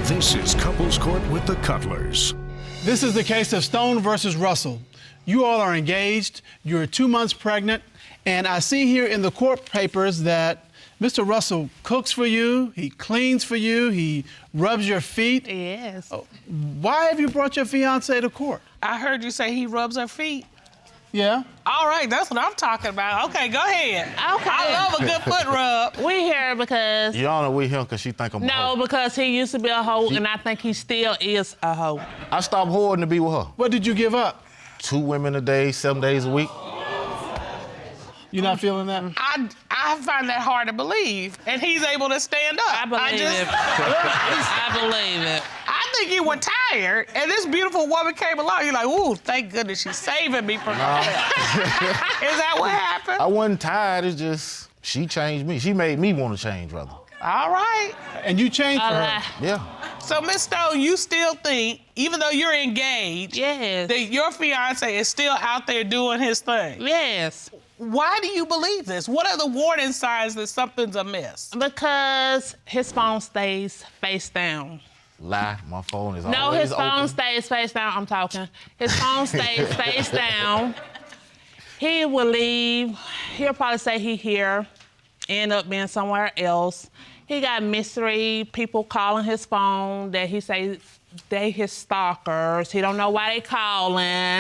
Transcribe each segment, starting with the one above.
This is Couples Court with the Cutlers. This is the case of Stone versus Russell. You all are engaged, you're 2 months pregnant, and I see here in the court papers that Mr. Russell cooks for you, he cleans for you, he rubs your feet. Yes. Why have you brought your fiancé to court? I heard you say he rubs her feet. Yeah? All right, that's what I'm talking about. Okay, go ahead. Okay. I love a good foot rub. We here because... You don't know we here because she think I'm a hoe. No, because he used to be a hoe, and I think he still is a hoe. I stopped hoarding to be with her. What did you give up? 2 women a day, 7 days a week. You're not feeling that? I find that hard to believe, and he's able to stand up. I believe it. I believe it. I think you were tired, and this beautiful woman came along. You're like, ooh, thank goodness she's saving me from myself. Is that what happened? I wasn't tired, it's just, she changed me. She made me want to change, rather. All right. And you changed for her? Yeah. So, Miss Stone, you still think, even though you're engaged, Yes. that your fiancé is still out there doing his thing? Yes. Why do you believe this? What are the warning signs that something's amiss? Because his phone stays face down. Lie, my phone is No, always his phone open. stays face down. I'm talking. His phone stays face down. He will leave. He'll probably say he here, end up being somewhere else. He got mystery people calling his phone that he say they his stalkers. He don't know why they calling.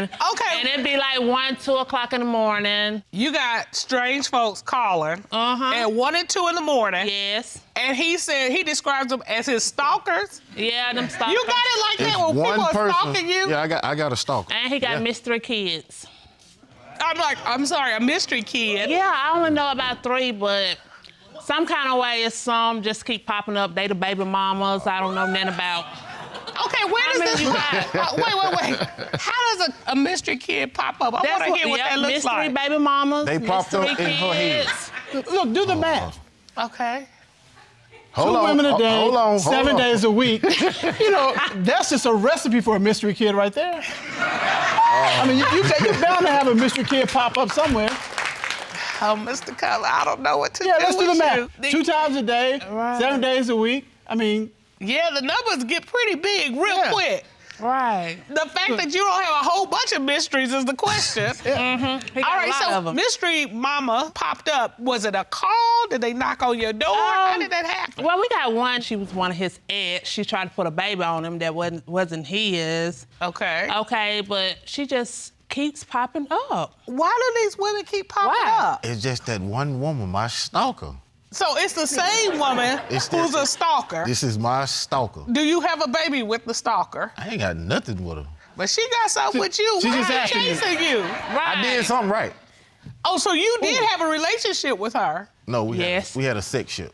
Okay. And it'd be like 1, 2 o'clock in the morning. You got strange folks calling at 1 and 2 in the morning. Yes. And he said he describes them as his stalkers. Yeah, them stalkers. You got it like It's that when one people are person. stalking you? Yeah, I got a stalker. And he got Yeah. mystery kids. I'm like, I'm sorry, a mystery kid. Yeah, I only know about 3, but some kind of way some just keep popping up. They the baby mamas I don't know nothing about. Okay, where How does many this you wait. How does a mystery kid pop up? I want to hear what that looks mystery like. baby mamas. They popped up mystery in her head. kids. Look, do the math. Okay. Hold 2 on, women a day, hold on, 7 days a week. You know, that's just a recipe for a mystery kid right there. I mean, you're bound to have a mystery kid pop up somewhere. Oh, Mr. Cutler, I don't know what to do. Yeah, let's do the with math. you. 2 times a day, Right. 7 days a week. I mean, Yeah, the numbers get pretty big real quick. Right. The fact that you don't have a whole bunch of mysteries is the question. He got All a right, lot so of them. mystery mama popped up. Was it a call? Did they knock on your door? How did that happen? Well, we got one. She was one of his ex. She tried to put a baby on him that wasn't his. Okay. Okay, but she just keeps popping up. Why do these women keep popping Why? up? It's just that one woman, my stalker. So it's the same woman It's who's the- a stalker. This is my stalker. Do you have a baby with the stalker? I ain't got nothing with her. But she got something with you. she Why just is asking you. chasing you? Right. I did something right. Oh, so you did have a relationship with her? No, we Yes. had a sex ship.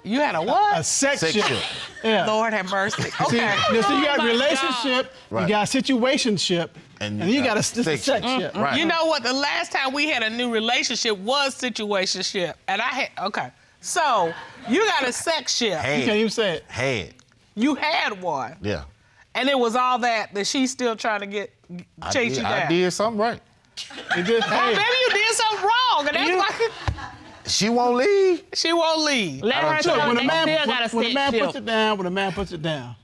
You had a what? a sex Sex ship. ship. Yeah. Lord have mercy. See, Okay. so you got Oh, my relationship, God. you got situationship, And and you you got got a sex sex ship. ship. Right. You know what? The last time we had a new relationship was situationship. And I had, okay. So, you got a sex ship. You can't even say it. Had. You had one. Yeah. And it was all that she's still trying to chase you down. I did something right. It just, Oh, hey, maybe you did something wrong. And that's why She won't leave. she won't leave. Let her look, know when they a man, still got a when a man sex puts ship. it down, when a man puts it down.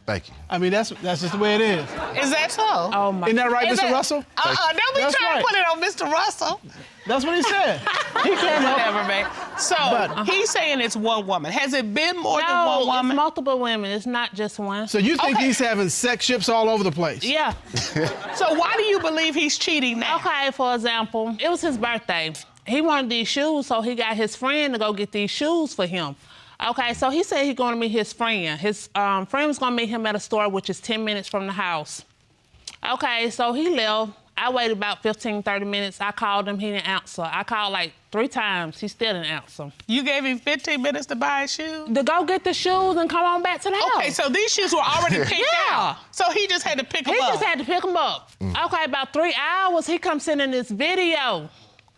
Thank you. I mean, that's just the way it is. Is that so? Oh my. Isn't that right, Is Mr. that- Russell? Don't be That's trying right. to put it on Mr. Russell. That's what he said. He can't help it. Whatever, man. So, he's saying it's one woman. Has it been more than No, one it's woman? multiple women. It's not just one. So you think Okay. he's having sex ships all over the place? Yeah. So why do you believe he's cheating now? Okay, for example, it was his birthday. He wanted these shoes, so he got his friend to go get these shoes for him. Okay, so he said he's going to meet his friend. His friend was going to meet him at a store, which is 10 minutes from the house. Okay, so he left. I waited about 15, 30 minutes. I called him, he didn't answer. I called like 3 times, he still didn't answer. You gave him 15 minutes to buy a shoe? To go get the shoes and come on back to the house. Okay, so these shoes were already picked Yeah. out. So he just had to pick them He up. just had to pick them up. Okay, about 3 hours, he comes sending this video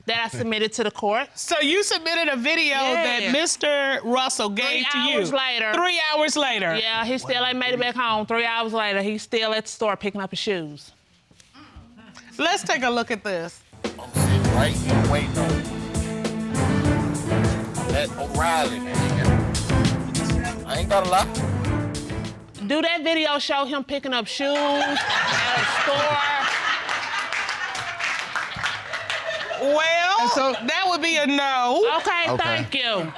that I submitted to the court. So you submitted a video that Mr. Russell gave to you. 3 hours later. 3 hours later. Yeah, he still ain't made it back home. 3 hours later, he's still at the store picking up his shoes. Let's take a look at this. I'm sitting right here waiting on you. That O'Reilly, man. I ain't got a lot. Do that video show him picking up shoes at a store? Well, so- that would be a no. Okay, thank you.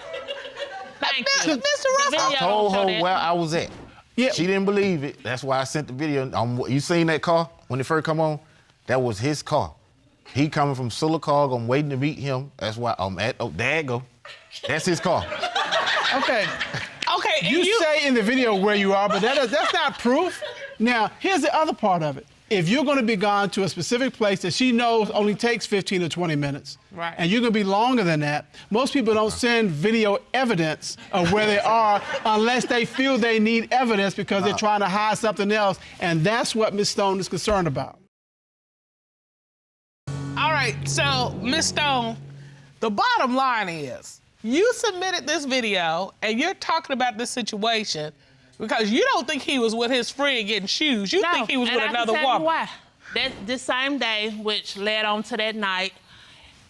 Thank you. Mr. Russell. I told her where I was at. Yeah. She didn't believe it. That's why I sent the video. You seen that car when it first come on? That was his car. He coming from Sylacauga. I'm waiting to meet him. That's why I'm at. Oh, there you go. That's his car. Okay. Okay, You say in the video where you are, but that's not proof. Now, here's the other part of it. If you're going to be gone to a specific place that she knows only takes 15 to 20 minutes, right, and you're going to be longer than that, most people don't send video evidence of where they are unless they feel they need evidence because they're trying to hide something else, and that's what Ms. Stone is concerned about. All right, so, Ms. Stone, the bottom line is, you submitted this video, and you're talking about this situation because you don't think he was with his friend getting shoes. You think he was with another woman. You why. This same day, which led on to that night,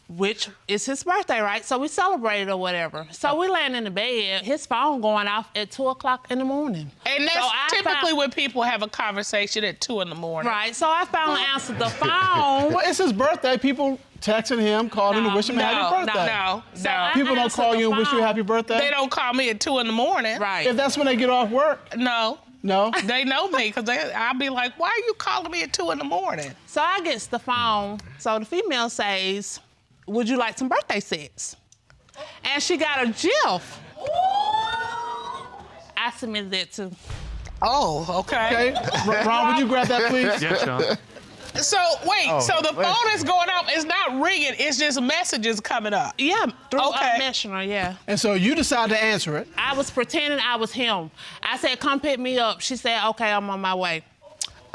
which is his birthday, right? So we celebrated or whatever. So we laying in the bed, his phone going off at 2 o'clock in the morning. And that's typically when people have a conversation at 2 in the morning. Right, so I finally answered the phone. Well, it's his birthday. People texting him, calling to wish him a happy birthday. No. People don't call you and wish you a happy birthday? They don't call me at 2 in the morning. Right. If that's when they get off work? No. No? They know me because I'll be like, why are you calling me at 2 in the morning? So I get the phone. So the female says, would you like some birthday sets? And she got a GIF. I submitted that too. Oh, okay. Okay. Ron, would you grab that, please? Yeah, Sean. So, wait, so the phone is going off. It's not ringing. It's just messages coming up. Yeah, through Okay. Messenger, yeah. And so you decided to answer it. I was pretending I was him. I said, come pick me up. She said, okay, I'm on my way.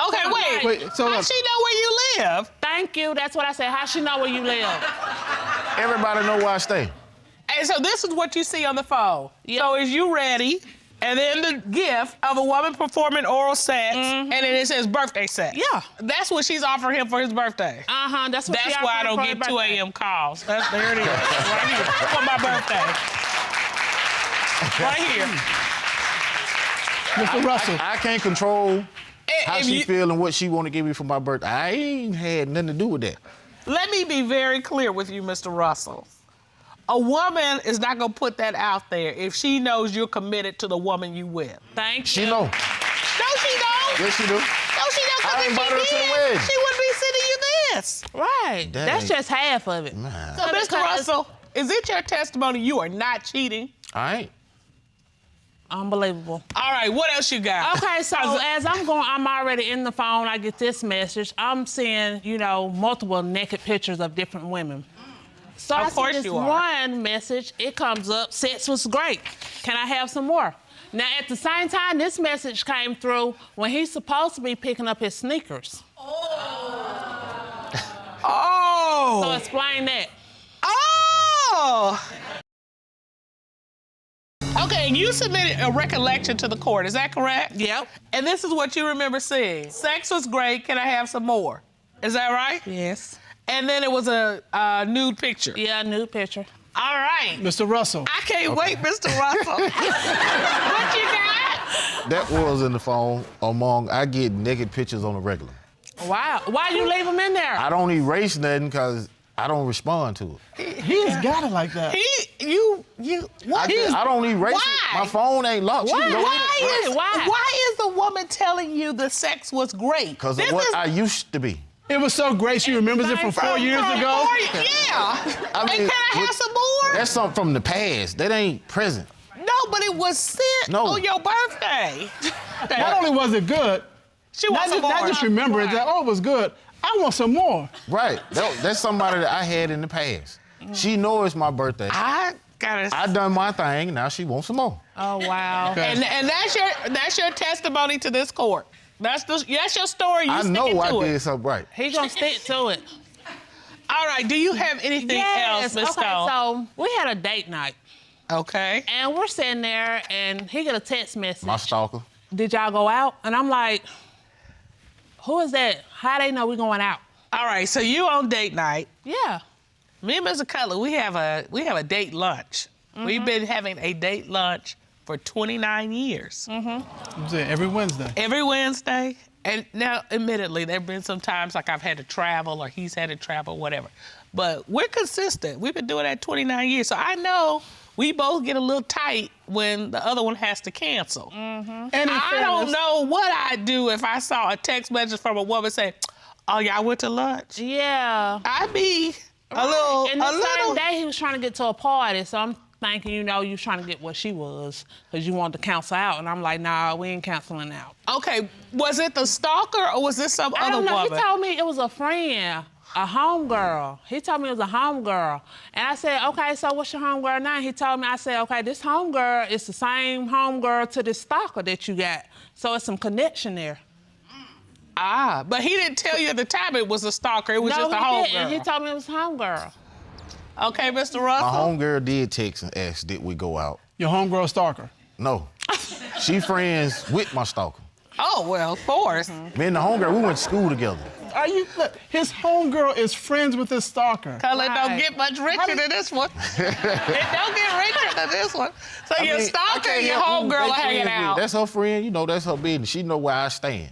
Okay, wait. So How look, she know where you live? Thank you, that's what I said. How she know where you live? Everybody know where I stay. And so this is what you see on the phone. Yep. So is you ready? And then the gift of a woman performing oral sex, and then it says birthday sex. Yeah. That's what she's offering him for his birthday. Uh-huh, that's what she That's why I offered don't for get her 2 birthday. a.m. calls. There it is, right here, for my birthday. Right here. Mr. Russell. I can't control how If she you- feel and what she want to give me for my birthday. I ain't had nothing to do with that. Let me be very clear with you, Mr. Russell. A woman is not gonna put that out there if she knows you're committed to the woman you with. Thank you. She know. No, she don't. Yes, she do. No, she don't. I Because ain't if invited her she to the did, wedding. she wouldn't be sending you this. Right, That that's ain't- just half of it. Nah. So, Mr. Russell, is it your testimony you are not cheating? I ain't. Unbelievable. All right, what else you got? Okay, so as I'm already in the phone, I get this message. I'm seeing, multiple naked pictures of different women. So I Of course see this you are. one message, it comes up, sex was great. Can I have some more? Now, at the same time, this message came through when he's supposed to be picking up his sneakers. Oh. So explain that. Oh. Okay, and you submitted a recollection to the court, is that correct? Yep. And this is what you remember seeing. Sex was great, can I have some more? Is that right? Yes. And then it was a nude picture. Yeah, nude picture. All right. Mr. Russell. I can't wait, Mr. Russell. What you got? That was in the phone I get naked pictures on the regular. Wow. Why you leave them in there? I don't erase nothing because I don't respond to it. He's got it like that. What? I don't erase Why? it. My phone ain't locked. Why? Why? Why is the woman telling you the sex was great? Because of what I used to be. It was so great she remembers it from 4 years ago. Yeah. I mean, And can I have some more? That's something from the past. That ain't present. No, but it was sent on your birthday. Not only was it good, She wants some more. not just remember it, that, it was good. I want some more. Right. That's somebody that I had in the past. She knows it's my birthday. I done my thing. Now she wants some more. Oh, wow. Okay. And that's your testimony to this court. That's your story. You I sticking know I to it. did something right. He gonna stick to it. All right. Do you have anything else, Miss okay, Stone? so we had a date night. Okay. And we're sitting there, and he get a text message. My stalker. Did y'all go out? And I'm like, who is that? How they know we going out? All right. So you on date night. Yeah. Me and Mr. Cutler, we have a date lunch. We've been having a date lunch for 29 years. I'm saying every Wednesday. Every Wednesday. And now, admittedly, there have been some times like I've had to travel or he's had to travel, whatever. But we're consistent. We've been doing that 29 years. So I know we both get a little tight when the other one has to cancel. And I don't know what I'd do if I saw a text message from a woman saying, oh, y'all went to lunch? Yeah. I'd be a little... And the same day he was trying to get to a party, so I'm thinking, you know, you trying to get what she was because you wanted to cancel out. And I'm like, nah, we ain't canceling out. Okay, was it the stalker or was this some I other don't know. woman? He told me it was a friend, a homegirl. He told me it was a homegirl. And I said, okay, so what's your homegirl now? He told me, I said, okay, this homegirl is the same homegirl to this stalker that you got. So it's some connection there. Ah, but he didn't tell you at the time it was a stalker. It was just a he didn't. homegirl. He told me it was a homegirl. Okay, Mr. My Russell. homegirl did text and ask, did we go out? Your homegirl stalker. No. She friends with my stalker. Oh, well, of course. Me and the homegirl, we went to school together. Are you? Look, his homegirl is friends with his stalker. Cause it don't Right. get much richer than this one. It don't get richer than this one. So your I stalker can't and your help who homegirl they are hanging friends with. out. That's her friend, you know, that's her business. She know where I stand.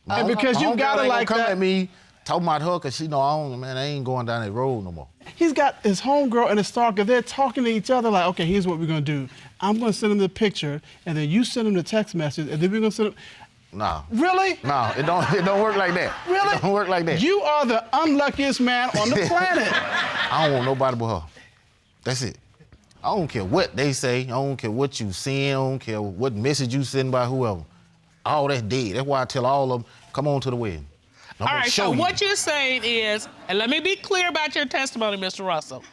And because you homegirl got it ain't like gonna come that. at me talking about her because she know I ain't going down that road no more. He's got his homegirl and his stalker. They're talking to each other like, okay, here's what we're gonna do. I'm gonna send him the picture, and then you send him the text message, and then we're gonna send him. Nah. Really? Nah, it don't work like that. Really? It don't work like that. You are the unluckiest man on the planet. I don't want nobody but her. That's it. I don't care what they say. I don't care what you send. I don't care what message you send by whoever. All that's dead. That's why I tell all of them, come on to the wedding. I'm All gonna right, show so you. what you're saying is, and let me be clear about your testimony, Mr. Russell.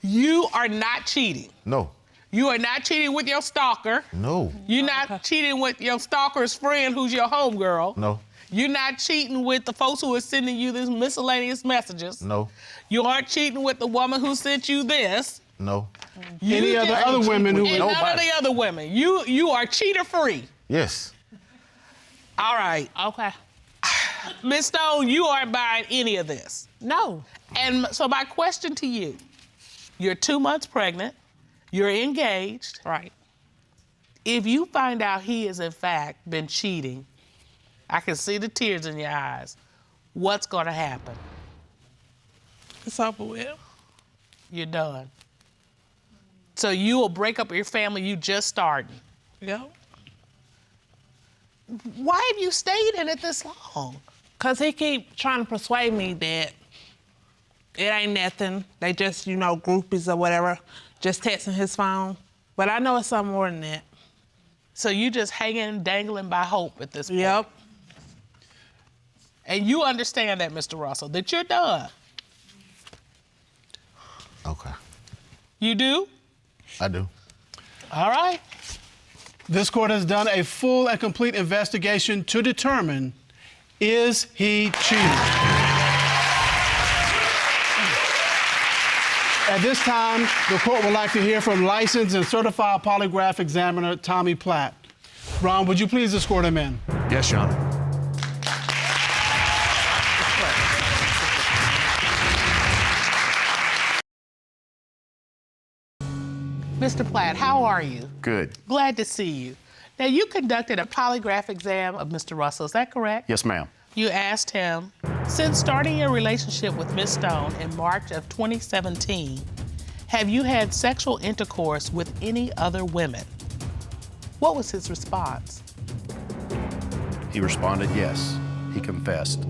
You are not cheating. No. You are not cheating with your stalker. No. You're not cheating with your stalker's friend who's your homegirl. No. You're not cheating with the folks who are sending you these miscellaneous messages. No. You aren't cheating with the woman who sent you this. No. Any other women who And would. none of the other women. You are cheater free. Yes. All right. Okay. Miss Stone, you aren't buying any of this. No. And so my question to you, you're 2 months pregnant, you're engaged. Right. If you find out he has in fact been cheating, I can see the tears in your eyes. What's gonna happen? It's over with. You're done. So you will break up your family you just started. Yep. Why have you stayed in it this long? Cause he keep trying to persuade me that it ain't nothing. They just, you know, groupies or whatever, just texting his phone. But I know it's something more than that. So you just hanging, dangling by hope at this point. Yep. And you understand that, Mr. Russell, that you're done. Okay. You do? I do. All right. This court has done a full and complete investigation to determine, is he cheating? At this time, the court would like to hear from licensed and certified polygraph examiner Tommy Platt. Ron, would you please escort him in? Yes, Your Honor. Mr. Platt, how are you? Good. Glad to see you. Now, you conducted a polygraph exam of Mr. Russell, is that correct? Yes, ma'am. You asked him, since starting your relationship with Miss Stone in March of 2017, have you had sexual intercourse with any other women? What was his response? He responded yes. He confessed.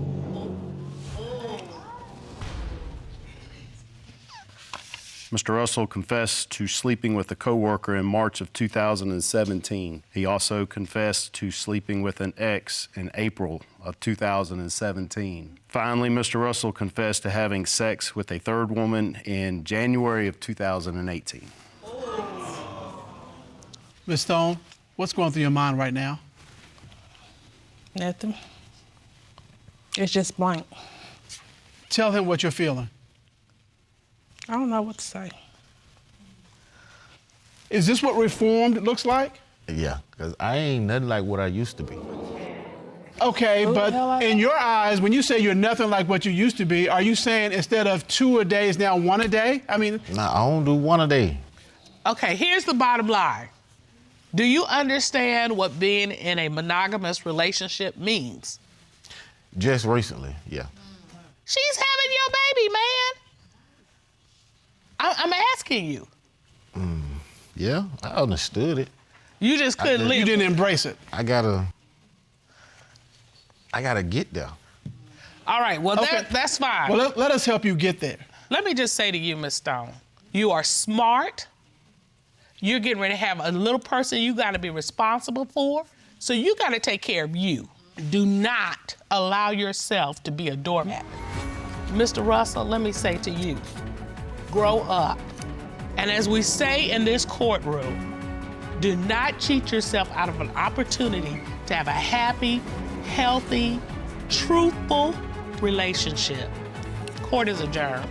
Mr. Russell confessed to sleeping with a coworker in March of 2017. He also confessed to sleeping with an ex in April of 2017. Finally, Mr. Russell confessed to having sex with a third woman in January of 2018. Ms. Stone, what's going through your mind right now? Nothing. It's just blank. Tell him what you're feeling. I don't know what to say. Is this what reformed looks like? Yeah, because I ain't nothing like what I used to be. Okay, Who the but hell I in your eyes, when you say you're nothing like what you used to be, are you saying instead of 2 a day is now 1 a day? I mean, Nah, I don't do one a day. Okay, here's the bottom line. Do you understand what being in a monogamous relationship means? Just recently, yeah. She's having your baby, man. I'm asking you. Yeah, I understood it. You just couldn't live. You didn't embrace it. I gotta get there. All right, well, Okay. that's fine. Well, let us help you get there. Let me just say to you, Miss Stone, you are smart. You're getting ready to have a little person you got to be responsible for. So you got to take care of you. Do not allow yourself to be a doormat. Mr. Russell, let me say to you, grow up. And as we say in this courtroom, do not cheat yourself out of an opportunity to have a happy, healthy, truthful relationship. Court is adjourned.